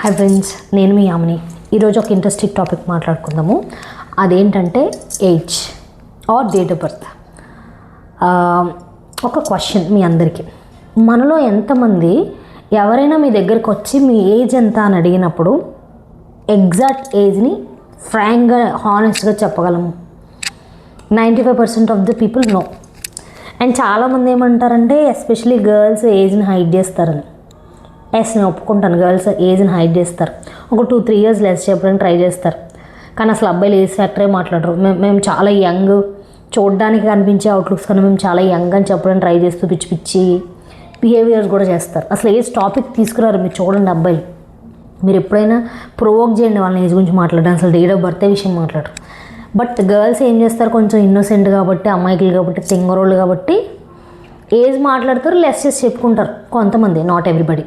Hi friends, నేను మీ యామిని. ఈరోజు ఒక ఇంట్రెస్టింగ్ టాపిక్ మాట్లాడుకుందాము. అదేంటంటే age or date of birth. ఒక క్వశ్చన్ మీ అందరికీ, మనలో ఎంతమంది ఎవరైనా మీ దగ్గరికి వచ్చి మీ ఏజ్ ఎంత అని అడిగినప్పుడు ఎగ్జాక్ట్ ఏజ్ని ఫ్రాంక్గా హానెస్ట్గా చెప్పగలము? 95% of the people no. And చాలామంది ఏమంటారంటే ఎస్పెషలీ గర్ల్స్ ఏజ్ని హైడ్ చేస్తారని. ఎస్, నేను ఒప్పుకుంటాను, గర్ల్స్ ఏజ్ని హైడ్ చేస్తారు. ఒక 2-3 years లెస్ చెప్పడానికి ట్రై చేస్తారు. కానీ అసలు అబ్బాయిలు ఏజ్ ఫ్యాక్టరే మాట్లాడరు. మేము చాలా యంగ్, చూడడానికి కనిపించే అవుట్లుక్స్ కానీ మేము చాలా యంగ్ అని చెప్పడానికి ట్రై చేస్తూ పిచ్చి పిచ్చి బిహేవియర్స్ కూడా చేస్తారు. అసలు ఏజ్ టాపిక్ తీసుకురారు. మీరు చూడండి, అబ్బాయిలు మీరు ఎప్పుడైనా ప్రొవోక్ చేయండి వాళ్ళని ఏజ్ గురించి మాట్లాడడం, అసలు డేట్ ఆఫ్ బర్త్ విషయం మాట్లాడరు. బట్ గర్ల్స్ ఏం చేస్తారు, కొంచెం ఇన్నోసెంట్ కాబట్టి, అమ్మాయిలు కాబట్టి, తింగరోళ్ళు కాబట్టి ఏజ్ మాట్లాడతారు, లెస్ చేసి చెప్పుకుంటారు కొంతమంది, నాట్ ఎవ్రీబడి.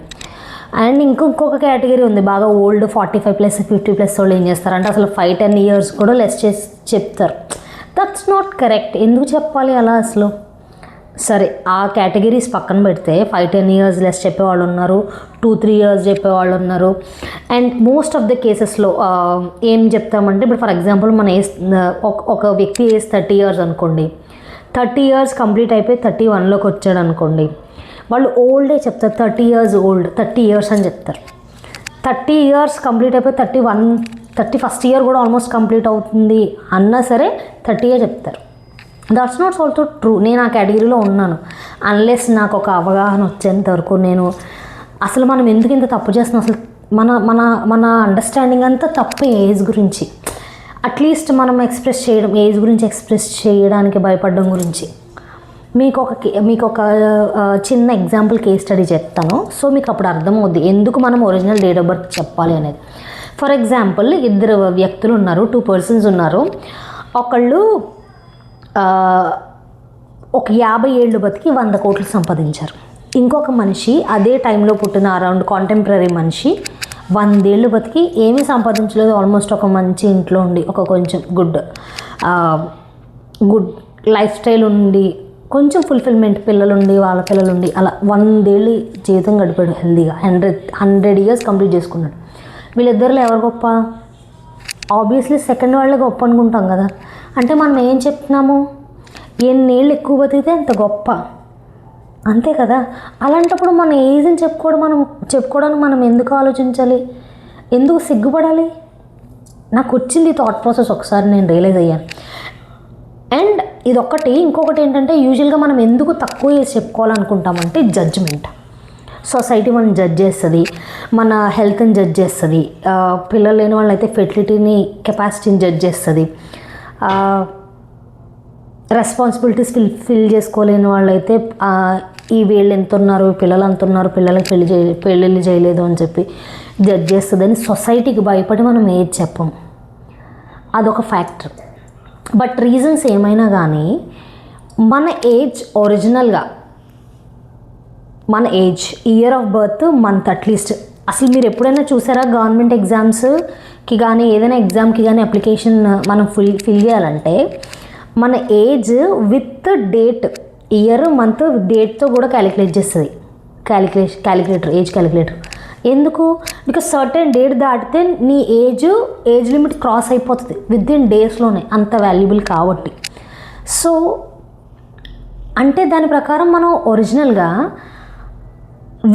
అండ్ ఇంకొక కేటగిరీ ఉంది, బాగా ఓల్డ్ 45+, 50+ వాళ్ళు ఏం చేస్తారంటే అసలు 5-10 years కూడా లెస్ చేసి చెప్తారు. That's not correct. ఎందుకు చెప్పాలి అలా అసలు? సరే, ఆ కేటగిరీస్ పక్కన పెడితే 5-10 years లెస్ చెప్పేవాళ్ళు ఉన్నారు, 2-3 years చెప్పేవాళ్ళు ఉన్నారు. అండ్ మోస్ట్ ఆఫ్ ద కేసెస్లో ఏం చెప్తామంటే, ఇప్పుడు ఫర్ ఎగ్జాంపుల్ మన ఏజ్, ఒక వ్యక్తి ఏజ్ 30 years అనుకోండి, 30 years కంప్లీట్ అయిపోయి 31లోకి వచ్చాడు అనుకోండి, వాళ్ళు ఓల్డే చెప్తారు. 30 years ఓల్డ్, 30 years అని చెప్తారు. 30 years కంప్లీట్ అయిపోయి 31st year కూడా ఆల్మోస్ట్ కంప్లీట్ అవుతుంది అన్నా సరే 30 చెప్తారు. That's not also true. నేను ఆ కేటగిరీలో ఉన్నాను. అన్లెస్ నాకు ఒక అవగాహన వచ్చేంత వరకు నేను అసలు మనం ఎందుకు ఇంత తప్పు చేస్తున్నాం, అసలు మన మన మన అండర్స్టాండింగ్ అంతా తప్పు ఏజ్ గురించి. అట్లీస్ట్ మనం ఎక్స్ప్రెస్ చేయడం, ఏజ్ గురించి ఎక్స్ప్రెస్ చేయడానికి భయపడడం గురించి. మీకు ఒక చిన్న ఎగ్జాంపుల్ కేస్ స్టడీ చెప్తాను. సో మీకు అప్పుడు అర్థమవుద్ది ఎందుకు మనం ఒరిజినల్ డేట్ ఆఫ్ బర్త్ చెప్పాలి అనేది. ఫర్ ఎగ్జాంపుల్, 2 వ్యక్తులు ఉన్నారు, 2 persons ఉన్నారు. ఒకళ్ళు ఒక 50 ఏళ్ళు బతికి 100 కోట్లు సంపాదించారు. ఇంకొక మనిషి అదే టైంలో పుట్టిన అరౌండ్ కాంటెంపరీ మనిషి 100 ఏళ్ళు బతికి ఏమీ సంపాదించలేదు, ఆల్మోస్ట్ ఒక మంచి ఇంట్లో ఉండి, ఒక కొంచెం గుడ్ లైఫ్ స్టైల్ ఉండి, కొంచెం ఫుల్ఫిల్మెంట్, పిల్లలుండి, వాళ్ళ పిల్లలుండి, అలా 100 ఏళ్ళు జీవితం గడిపాడు హెల్దీగా. 100 years కంప్లీట్ చేసుకున్నాడు. వీళ్ళిద్దరిలో ఎవరు గొప్ప? ఆబ్వియస్లీ సెకండ్ వాళ్ళే గొప్ప అనుకుంటాం కదా. అంటే మనం ఏం చెప్తున్నాము, ఎన్నేళ్ళు ఎక్కువ బతికితే అంత గొప్ప, అంతే కదా. అలాంటప్పుడు మన ఏజ్ని చెప్పుకోవడానికి మనం ఎందుకు ఆలోచించాలి, ఎందుకు సిగ్గుపడాలి? నాకు వచ్చింది థాట్ ప్రాసెస్, ఒకసారి నేను రియలైజ్ అయ్యాను. అండ్ ఇదొక్కటి. ఇంకొకటి ఏంటంటే, యూజువల్గా మనం ఎందుకు తక్కువ చేసి చెప్పుకోవాలనుకుంటామంటే జడ్జ్మెంట్. సొసైటీ మనం జడ్జ్ చేస్తుంది, మన హెల్త్ని జడ్జ్ చేస్తుంది, పిల్లలు లేని వాళ్ళైతే ఫెర్టిలిటీని, కెపాసిటీని జడ్జ్ చేస్తుంది, రెస్పాన్సిబిలిటీస్ ఫిల్ చేసుకోలేని వాళ్ళైతే ఈ వీళ్ళు ఎంత ఉన్నారు, పిల్లలు అంత ఉన్నారు, పిల్లలకి పెళ్ళిళ్ళు చేయలేదు అని చెప్పి జడ్జ్ చేస్తుంది అని సొసైటీకి భయపడి మనం ఏది చెప్పం. అదొక ఫ్యాక్టర్. బట్ రీజన్స్ ఏమైనా కానీ మన ఏజ్ ఒరిజినల్గా, మన age, year of birth, month at least. అసలు మీరు ఎప్పుడైనా చూసారా, గవర్నమెంట్ ఎగ్జామ్స్కి కానీ ఏదైనా ఎగ్జామ్కి కానీ అప్లికేషన్ మనం ఫిల్ చేయాలంటే మన age with date, year, month, డేట్తో కూడా క్యాలిక్యులేట్ చేస్తుంది క్యాలిక్యులేటర్, ఏజ్ క్యాలిక్యులేటర్. ఎందుకు? బికాస్ సర్టెన్ డేట్ దాటితే నీ ఏజ్ లిమిట్ క్రాస్ అయిపోతుంది విత్-ఇన్ డేస్లోనే, అంత వాల్యుబుల్ కాబట్టి. సో అంటే దాని ప్రకారం మనం ఒరిజినల్గా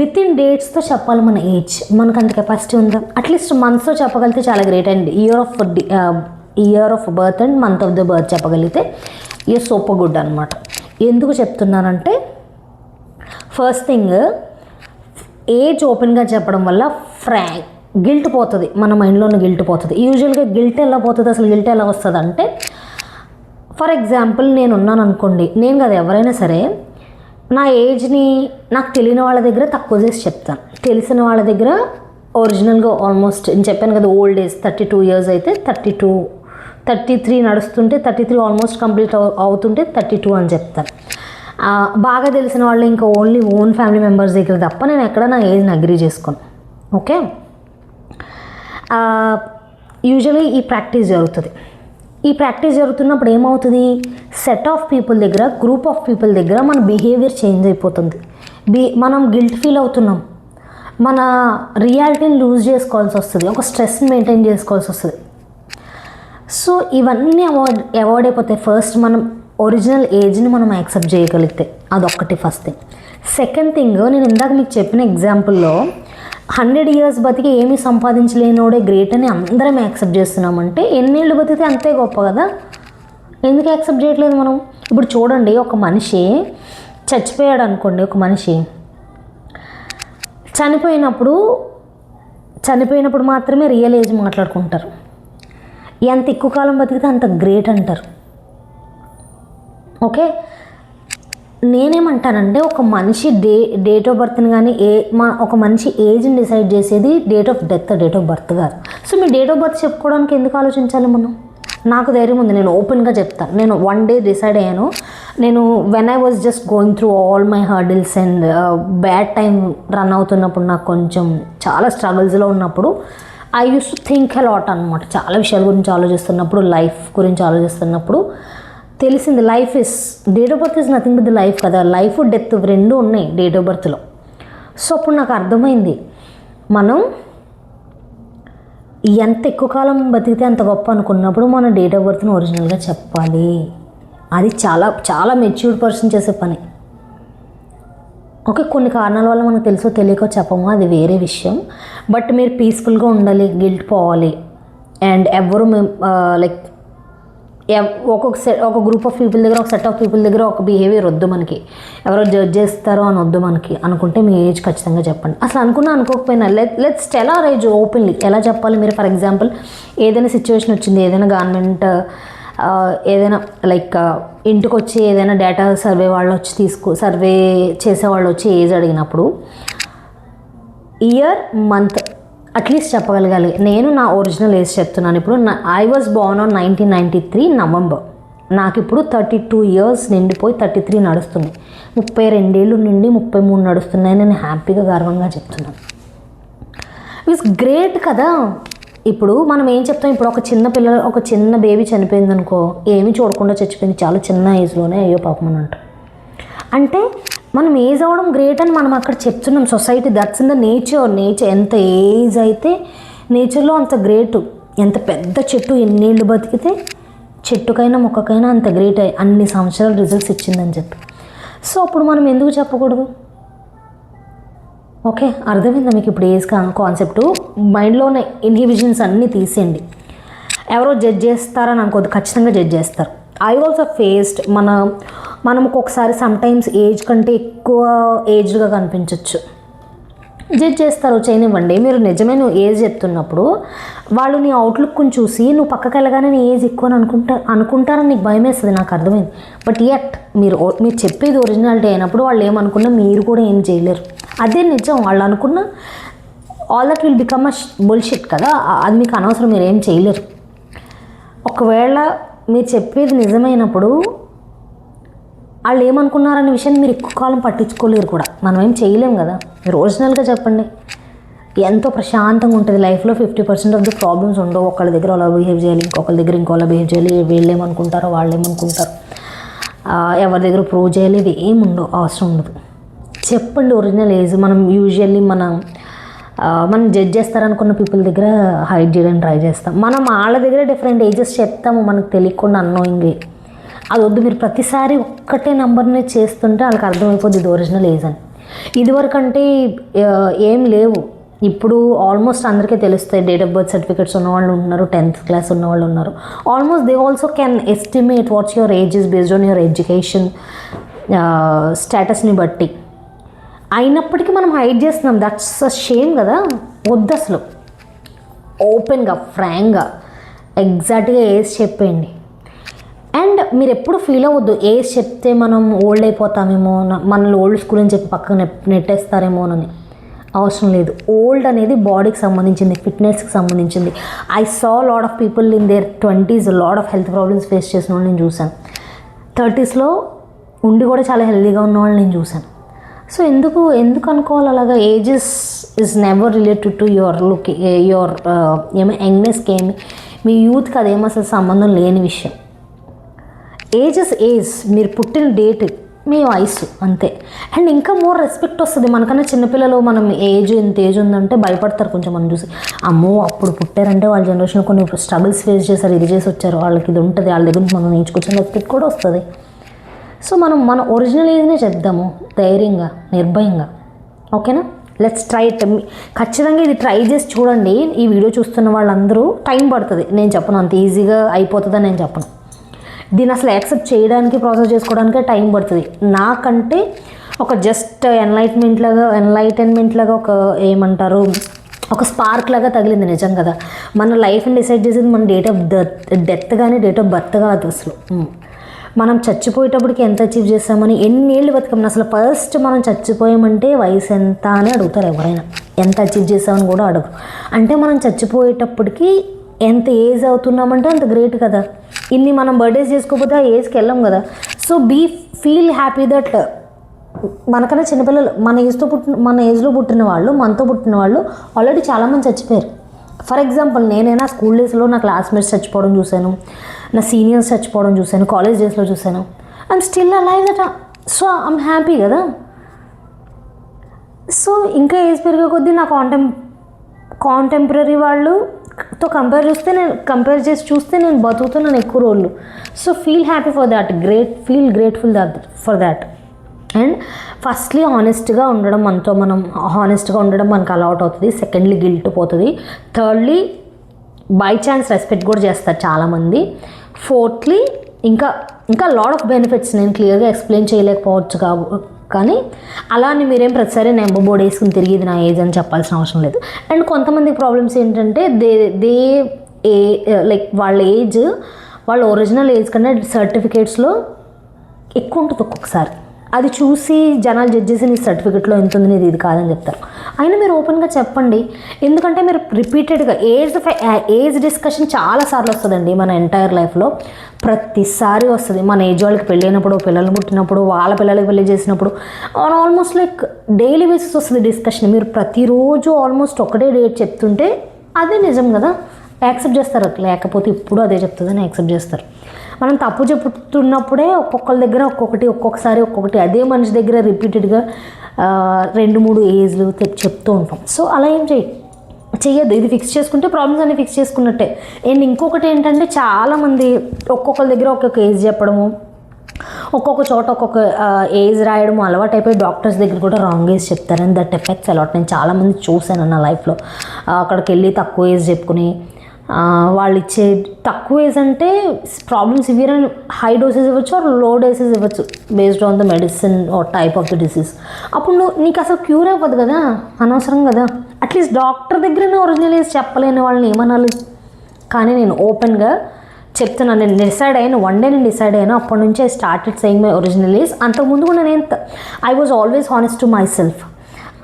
విత్-ఇన్ డేట్స్తో చెప్పాలి మన ఏజ్. మనకు అంత కెపాసిటీ ఉందా? అట్లీస్ట్ మంత్స్తో చెప్పగలిగితే చాలా great. And year of birth and month of the birth చెప్పగలిగితే ఇయర్ సూపర్ గుడ్ అనమాట. ఎందుకు చెప్తున్నానంటే, ఫస్ట్ థింగ్, ఏజ్ ఓపెన్గా చెప్పడం వల్ల గిల్ట్ పోతుంది, మన మైండ్లోనే గిల్ట్ పోతుంది. యూజువల్గా గిల్ట్ ఎలా పోతుంది, అసలు గిల్ట్ ఎలా వస్తుంది అంటే, ఫర్ ఎగ్జాంపుల్ నేను ఉన్నాను అనుకోండి, నేను కదా ఎవరైనా సరే నా ఏజ్ని నాకు తెలియని వాళ్ళ దగ్గర తక్కువ చేసి చెప్తాను, తెలిసిన వాళ్ళ దగ్గర ఒరిజినల్గా ఆల్మోస్ట్. నేను చెప్పాను కదా, ఓల్డ్ ఏజ్ 32 years అయితే 33 నడుస్తుంటే 33 ఆల్మోస్ట్ కంప్లీట్ అవుతుంటే 32 అని చెప్తాను. బాగా తెలిసిన వాళ్ళు ఇంకా ఓన్లీ ఓన్ ఫ్యామిలీ మెంబర్స్ దగ్గర తప్ప నేను ఎక్కడ నా ఏజ్ని అగ్రీ చేసుకోను. ఓకే, యూజువల్లీ ఈ ప్రాక్టీస్ జరుగుతుంది. ఈ ప్రాక్టీస్ జరుగుతున్నప్పుడు ఏమవుతుంది, సెట్ ఆఫ్ పీపుల్ దగ్గర, గ్రూప్ ఆఫ్ పీపుల్ దగ్గర మన బిహేవియర్ చేంజ్ అయిపోతుంది. మనం గిల్ట్ ఫీల్ అవుతున్నాం. మన రియాలిటీని లూజ్ చేసుకోవాల్సి వస్తుంది, ఒక స్ట్రెస్ని మెయింటైన్ చేసుకోవాల్సి వస్తుంది. సో ఇవన్నీ అవాయిడ్ అయిపోతాయి. ఫస్ట్ మనం ఒరిజినల్ ఏజ్ని మనం యాక్సెప్ట్ చేయగలిగితే అదొక్కటి ఫస్ట్ థింగ్. సెకండ్ థింగ్, నేను ఇందాక మీకు చెప్పిన ఎగ్జాంపుల్లో 100 years బతికి ఏమీ సంపాదించలేనోడే గ్రేట్ అని అందరం యాక్సెప్ట్ చేస్తున్నామంటే ఎన్నేళ్ళు బతికితే అంతే గొప్ప కదా. ఎందుకు యాక్సెప్ట్ చేయట్లేదు మనం? ఇప్పుడు చూడండి, ఒక మనిషి చచ్చిపోయాడు అనుకోండి, ఒక మనిషి చనిపోయినప్పుడు మాత్రమే రియల్ ఏజ్ మాట్లాడుకుంటారు. ఎంత ఎక్కువ కాలం బతికితే అంత గ్రేట్ అంటారు. ఓకే, నేనేమంటానంటే ఒక మనిషి డేట్ ఆఫ్ బర్త్ని కానీ ఒక మనిషి ఏజ్ని డిసైడ్ చేసేది date of death, date of birth కాదు. సో మీ డేట్ ఆఫ్ బర్త్ చెప్పుకోవడానికి ఎందుకు ఆలోచించాలి మనం? నాకు ధైర్యం ఉంది, నేను ఓపెన్గా చెప్తాను. నేను వన్ డే డిసైడ్ అయ్యాను. నేను when I was just going through all my hurdles and bad time run అవుతున్నప్పుడు, నాకు కొంచెం చాలా స్ట్రగుల్స్లో ఉన్నప్పుడు I use to think a lot అనమాట. చాలా విషయాల గురించి ఆలోచిస్తున్నప్పుడు, లైఫ్ గురించి ఆలోచిస్తున్నప్పుడు తెలిసింది life date of birth is nothing but the life కదా. లైఫ్ డెత్ రెండు ఉన్నాయి డేట్ ఆఫ్ బర్త్లో. సో అప్పుడు నాకు అర్థమైంది, మనం ఎంత ఎక్కువ కాలం బతికితే అంత గొప్ప అనుకున్నప్పుడు మన డేట్ ఆఫ్ బర్త్ని ఒరిజినల్గా చెప్పాలి. అది చాలా చాలా మెచ్యూర్డ్ పర్సన్ చేసే పని. ఓకే, కొన్ని కారణాల వల్ల మనకు తెలుసో తెలియకో చెప్పము, అది వేరే విషయం. బట్ మీరు పీస్ఫుల్గా ఉండాలి, గిల్ట్ పోవాలి. అండ్ ఎవరు లైక్ ఒక గ్రూప్ ఆఫ్ పీపుల్ దగ్గర, ఒక సెట్ ఆఫ్ పీపుల్ దగ్గర ఒక బిహేవియర్ వద్దు మనకి. ఎవరో జడ్జ్ చేస్తారో అని వద్దు మనకి. అనుకుంటే మీ ఏజ్ ఖచ్చితంగా చెప్పండి. అసలు అనుకోకపోయినా let's tell our age openly. ఎలా చెప్పాలి? మీరు ఫర్ ఎగ్జాంపుల్ ఏదైనా సిచ్యువేషన్ వచ్చింది, ఏదైనా గవర్నమెంట్ ఏదైనా లైక్ ఇంటికి వచ్చి ఏదైనా డేటా సర్వే వాళ్ళు వచ్చి సర్వే చేసేవాళ్ళు వచ్చి ఏజ్ అడిగినప్పుడు ఇయర్, మంత్ అట్లీస్ట్ చెప్పగలగాలి. నేను నా ఒరిజినల్ ఏజ్ చెప్తున్నాను. ఇప్పుడు I was Born on 1993 November. నాకు ఇప్పుడు 32 years నిండిపోయి 33 నడుస్తుంది. 32 ఏళ్ళు నుండి 33 నడుస్తున్నాయని నేను హ్యాపీగా గర్వంగా చెప్తున్నాను. ఇట్స్ గ్రేట్ కదా. ఇప్పుడు మనం ఏం చెప్తాం, ఇప్పుడు ఒక చిన్న బేబీ చనిపోయింది అనుకో, ఏమీ చూడకుండా చచ్చిపోయింది, చాలా చిన్న ఏజ్లోనే, అయ్యో పాపం అని అంటాం. అంటే మనం ఏజ్ అవ్వడం గ్రేట్ అని మనం అక్కడ చెప్తున్నాం. Society that's in the nature. ఎంత ఏజ్ అయితే నేచర్లో అంత గ్రేటు. ఎంత పెద్ద చెట్టు ఎన్నేళ్ళు బతికితే చెట్టుకైనా మొక్కకైనా అంత గ్రేట్ అన్ని సంవత్సరాలు రిజల్ట్స్ ఇచ్చిందని చెప్పి. సో అప్పుడు మనం ఎందుకు చెప్పకూడదు? ఓకే, అర్థమైందా మీకు ఇప్పుడు ఏజ్ కాన్సెప్టు? మైండ్లోనే ఇన్హిబిషన్స్ అన్నీ తీసేయండి. ఎవరో జడ్జ్ చేస్తారని అనుకోదు, ఖచ్చితంగా జడ్జ్ చేస్తారు. ఐ ఆల్సో ఫేస్డ్ మనం ఒక్కొక్కసారి సమ్టైమ్స్ ఏజ్ కంటే ఎక్కువ ఏజ్డ్గా కనిపించవచ్చు. జడ్జ్ చేస్తారు, చేయనివ్వండి. మీరు నిజమే నువ్వు ఏజ్ చెప్తున్నప్పుడు వాళ్ళు నీ అవుట్లుక్ని చూసి నువ్వు పక్కకి వెళ్ళగానే నీ ఏజ్ ఎక్కువ అని అనుకుంటారని నీకు భయం వేస్తుంది, నాకు అర్థమైంది. బట్ యట్ మీరు చెప్పేది ఒరిజినాలిటీ అయినప్పుడు వాళ్ళు ఏమనుకున్నా మీరు కూడా ఏం చేయలేరు. అదే నిజం. వాళ్ళు అనుకున్న all that will become a bullshit కదా. అది మీకు అనవసరం, మీరు ఏం చేయలేరు. ఒకవేళ మీరు చెప్పేది నిజమైనప్పుడు వాళ్ళు ఏమనుకున్నారనే విషయాన్ని మీరు ఎక్కువ కాలం పట్టించుకోలేరు కూడా. మనం ఏం చేయలేం కదా. మీరు ఒరిజినల్గా చెప్పండి, ఎంతో ప్రశాంతంగా ఉంటుంది లైఫ్లో. 50% ఆఫ్ ది ప్రాబ్లమ్స్ ఉండవు. ఒకళ్ళ దగ్గర అలా బిహేవ్ చేయాలి, ఇంకొకళ్ళ దగ్గర ఇంకోలా బిహేవ్ చేయాలి, వీళ్ళు ఏమనుకుంటారో వాళ్ళు ఏమనుకుంటారు, ఎవరి దగ్గర ప్రూవ్ చేయాలి, ఇవి ఏమి ఉండవు, అవసరం ఉండదు. చెప్పండి ఒరిజినల్ ఏజ్. మనం యూజువల్లీ మనం జడ్జ్ చేస్తారనుకున్న పీపుల్ దగ్గర హైడ్ చేయడానికి ట్రై చేస్తాం. మనం వాళ్ళ దగ్గర డిఫరెంట్ ఏజెస్ చెప్తాము మనకు తెలియకుండా, అన్నోయింగ్లీ. అది వద్దు. మీరు ప్రతిసారి ఒక్కటే నెంబర్ని చేస్తుంటే వాళ్ళకి అర్థమైపోద్ది ఇది ఒరిజినల్ ఏజ్ అని. ఇదివరకంటే ఏం లేవు, ఇప్పుడు ఆల్మోస్ట్ అందరికీ తెలుస్తాయి. డేట్ ఆఫ్ బర్త్ సర్టిఫికేట్స్ ఉన్నవాళ్ళు ఉన్నారు, 10th class ఉన్నవాళ్ళు ఉన్నారు. Almost they also can estimate what's your age is based on your education స్టేటస్ని బట్టి. అయినప్పటికీ మనం హైడ్ చేస్తున్నాం. దట్స్ అ షేమ్ కదా. వద్దు అసలు. ఓపెన్గా, ఫ్రాంక్గా, ఎగ్జాక్ట్గా ఏజ్ చెప్పేయండి. అండ్ మీరు ఎప్పుడు ఫీల్ అవ్వద్దు ఏజ్ చెప్తే మనం ఓల్డ్ అయిపోతామేమో, మనల్ని ఓల్డ్ స్కూల్ అని చెప్పి పక్కన నెట్టేస్తారేమోనని. అవసరం లేదు. ఓల్డ్ అనేది బాడీకి సంబంధించింది, ఫిట్నెస్కి సంబంధించింది. I saw lot of people in there 20s lot of health problems face చేసిన వాళ్ళు నేను చూశాను. 30sలో ఉండి కూడా చాలా హెల్తీగా ఉన్న వాళ్ళు నేను చూశాను. సో ఎందుకు అనుకోవాలి అలాగా? Ages is never related to your look, your యంగ్నెస్కి ఏమి, మీ యూత్కి అదేమో అసలు సంబంధం లేని విషయం. ఏజ్. మీరు పుట్టిన డేట్ మీ వయసు అంతే. అండ్ ఇంకా మోర్ రెస్పెక్ట్ వస్తుంది మనకన్నా. చిన్నపిల్లలు మనం ఎంత ఏజ్ ఉందంటే భయపడతారు కొంచెం మనం చూసి. అమ్మో అప్పుడు పుట్టారంటే వాళ్ళ జనరేషన్లో కొన్ని స్ట్రగుల్స్ ఫేస్ చేశారు, ఇది చేసి వచ్చారు, వాళ్ళకి ఇది ఉంటుంది, వాళ్ళ దగ్గర మనం నేర్చుకొచ్చిన రెస్పెక్ట్ కూడా వస్తుంది. సో మనం మన ఒరిజినల్ ఏజ్నే చెప్దాము ధైర్యంగా, నిర్భయంగా. ఓకేనా? Let's try it. ఖచ్చితంగా ఇది ట్రై చేసి చూడండి. ఈ వీడియో చూస్తున్న వాళ్ళందరూ టైం పడుతుంది, నేను చెప్పను అంత ఈజీగా అయిపోతుందని నేను చెప్పను. దీన్ని అసలు యాక్సెప్ట్ చేయడానికి, ప్రాసెస్ చేసుకోవడానికే టైం పడుతుంది. నాకంటే ఒక జస్ట్ ఎన్లైటన్మెంట్ లాగా ఒక ఏమంటారు, ఒక స్పార్క్ లాగా తగిలింది. నిజం కదా, మన లైఫ్ని డిసైడ్ చేసేది మన డేట్ ఆఫ్ డెత్ కానీ డేట్ ఆఫ్ బర్త్ కాదు అసలు. మనం చచ్చిపోయేటప్పటికి ఎంత అచీవ్ చేస్తామని, ఎన్ని ఏళ్ళు బతుకమని. అసలు ఫస్ట్ మనం చచ్చిపోయామంటే వయసు ఎంత అని అడుగుతారు ఎవరైనా, ఎంత అచీవ్ చేస్తామని కూడా అడుగు. అంటే మనం చచ్చిపోయేటప్పటికి ఎంత ఏజ్ అవుతున్నామంటే అంత గ్రేట్ కదా. ఇన్ని మనం బర్త్డేస్ చేసుకోకపోతే ఆ ఏజ్కి వెళ్ళాం కదా. సో ఫీల్ హ్యాపీ దట్ మనకన్నా చిన్నపిల్లలు, మన ఏజ్లో పుట్టిన వాళ్ళు, మనతో పుట్టిన వాళ్ళు ఆల్రెడీ చాలామంది చచ్చిపోయారు. ఫర్ ఎగ్జాంపుల్ నేనైనా స్కూల్ డేస్లో నా క్లాస్మేట్స్ చచ్చిపోవడం చూశాను, నా సీనియర్స్ చచ్చిపోవడం చూశాను, కాలేజ్ డేస్లో చూశాను. And still alive that. So I'm happy కదా. సో ఇంకా ఏజ్ పెరిగే కొద్దీ నా కాంటెంపరీ వాళ్ళతో కంపేర్ చేసి చూస్తే నేను బతుకుతున్నాను ఎక్కువ రోజులు. So feel happy for that, feel grateful for that. And firstly హానెస్ట్గా ఉండడం, మనం హానెస్ట్గా ఉండడం మనకు అలవాట్ అవుతుంది. సెకండ్లీ గిల్ట్ పోతుంది. థర్డ్లీ బై ఛాన్స్ రెస్పెక్ట్ కూడా చేస్తారు చాలామంది. ఫోర్త్లీ ఇంకా లాట్ ఆఫ్ బెనిఫిట్స్ నేను క్లియర్గా ఎక్స్ప్లెయిన్ చేయలేకపోవచ్చు కానీ అలా అని మీరేం ప్రతిసారి నెంబర్ బోర్డ్ వేసుకుని తిరిగి నా ఏజ్ అని చెప్పాల్సిన అవసరం లేదు. అండ్ కొంతమందికి ప్రాబ్లమ్స్ ఏంటంటే లైక్ వాళ్ళ ఏజ్, వాళ్ళ ఒరిజినల్ ఏజ్ కన్నా సర్టిఫికేట్స్లో ఎక్కువ ఉంటుంది ఒక్కొక్కసారి. అది చూసి జనాలు జడ్జ్ చేసి నీ సర్టిఫికెట్లో ఎంత ఉంది, నీది ఇది కాదని చెప్తారు. అయినా మీరు ఓపెన్గా చెప్పండి. ఎందుకంటే మీరు రిపీటెడ్గా ఏజ్ డిస్కషన్ చాలాసార్లు వస్తుందండి మన ఎంటైర్ లైఫ్లో. ప్రతిసారి వస్తుంది. మన ఏజ్ వాళ్ళకి పెళ్ళైనప్పుడు, పిల్లలు పుట్టినప్పుడు, వాళ్ళ పిల్లలకి పెళ్ళి చేసినప్పుడు, ఆల్మోస్ట్ లైక్ డైలీ బేసిస్ వస్తుంది డిస్కషన్. మీరు ప్రతిరోజు ఆల్మోస్ట్ ఒకటే డేట్ చెప్తుంటే అదే నిజం కదా, యాక్సెప్ట్ చేస్తారు. లేకపోతే ఇప్పుడు అదే చెప్తుందని యాక్సెప్ట్ చేస్తారు. మనం తప్పు చెప్తున్నప్పుడే ఒక్కొక్కరి దగ్గర ఒక్కొక్కసారి అదే మనిషి దగ్గర రిపీటెడ్గా 2-3 ఏజ్లు చెప్తూ ఉంటాం. సో అలా ఏం చెయ్యొద్దు. ఇది ఫిక్స్ చేసుకుంటే ప్రాబ్లమ్స్ అన్ని ఫిక్స్ చేసుకున్నట్టే. అండ్ ఇంకొకటి ఏంటంటే చాలామంది ఒక్కొక్కరి దగ్గర ఒక్కొక్క ఏజ్ చెప్పడము, ఒక్కొక్క చోట ఒక్కొక్క ఏజ్ రాయడము అలవాటు అయిపోయి డాక్టర్స్ దగ్గర కూడా రాంగ్ ఏజ్ చెప్తారని దట్ ఎఫెక్ట్స్ అలవాట్. నేను చాలామంది చూశాను నా లైఫ్లో. అక్కడికి వెళ్ళి తక్కువ ఏజ్ చెప్పుకుని వాళ్ళు ఇచ్చే తక్కువ ఏజ్ అంటే problem severe and high doses ఇవ్వచ్చు ఆర్ లో డోసెస్ ఇవ్వచ్చు based on the medicine or type of the disease. అప్పుడు నీకు అసలు క్యూర్ అవ్వదు కదా, అనవసరం కదా. అట్లీస్ట్ డాక్టర్ దగ్గరనే ఒరిజినల్ ఏజ్ చెప్పలేని వాళ్ళని ఏమనాలి. కానీ నేను ఓపెన్గా చెప్తున్నాను. నేను డిసైడ్ అయ్యాను, వన్ డే నేను డిసైడ్ అయ్యాను. అప్పటి నుంచి I started saying my original age. అంతకుముందు కూడా I was always honest to my self.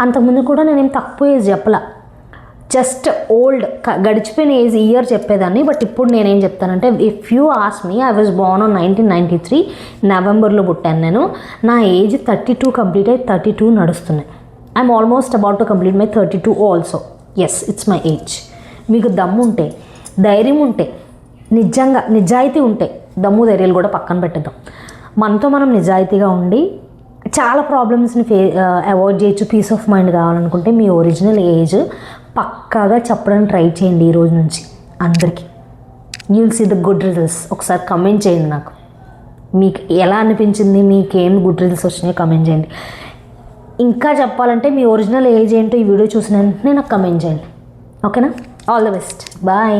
అంతకుముందు కూడా నేనేం తక్కువ ఏజ్ చెప్పలా, జస్ట్ ఓల్డ్ గడిచిపోయిన ఏజ్ ఇయర్ చెప్పేదాన్ని. బట్ ఇప్పుడు నేనేం చెప్తానంటే, if you ask me, I was Born on 1993 నవంబర్లో పుట్టాను నేను. నా ఏజ్ 32 కంప్లీట్ అయ్యి 32 నడుస్తున్నాయి. I'm almost about to complete my 32 also. Yes, it's my age. మీకు దమ్ము ఉంటే, ధైర్యం ఉంటే, నిజాయితీ ఉంటే, దమ్ము ధైర్యాలు కూడా పక్కన పెట్టేద్దాం. మనతో మనం నిజాయితీగా ఉండి చాలా ప్రాబ్లమ్స్ని అవాయిడ్ చేయొచ్చు. పీస్ ఆఫ్ మైండ్ కావాలనుకుంటే మీ ఒరిజినల్ ఏజ్ పక్కాగా చెప్పడానికి ట్రై చేయండి ఈ రోజు నుంచి అందరికీ. You will see the good results. ఒకసారి కమెంట్ చేయండి నాకు, మీకు ఎలా అనిపించింది, మీకేం గుడ్ రిజల్ట్స్ వచ్చినాయో కమెంట్ చేయండి. ఇంకా చెప్పాలంటే మీ ఒరిజినల్ ఏజ్ ఏంటో ఈ వీడియో చూసిన వెంటనే నాకు కమెంట్ చేయండి. ఓకేనా? All the best. బాయ్.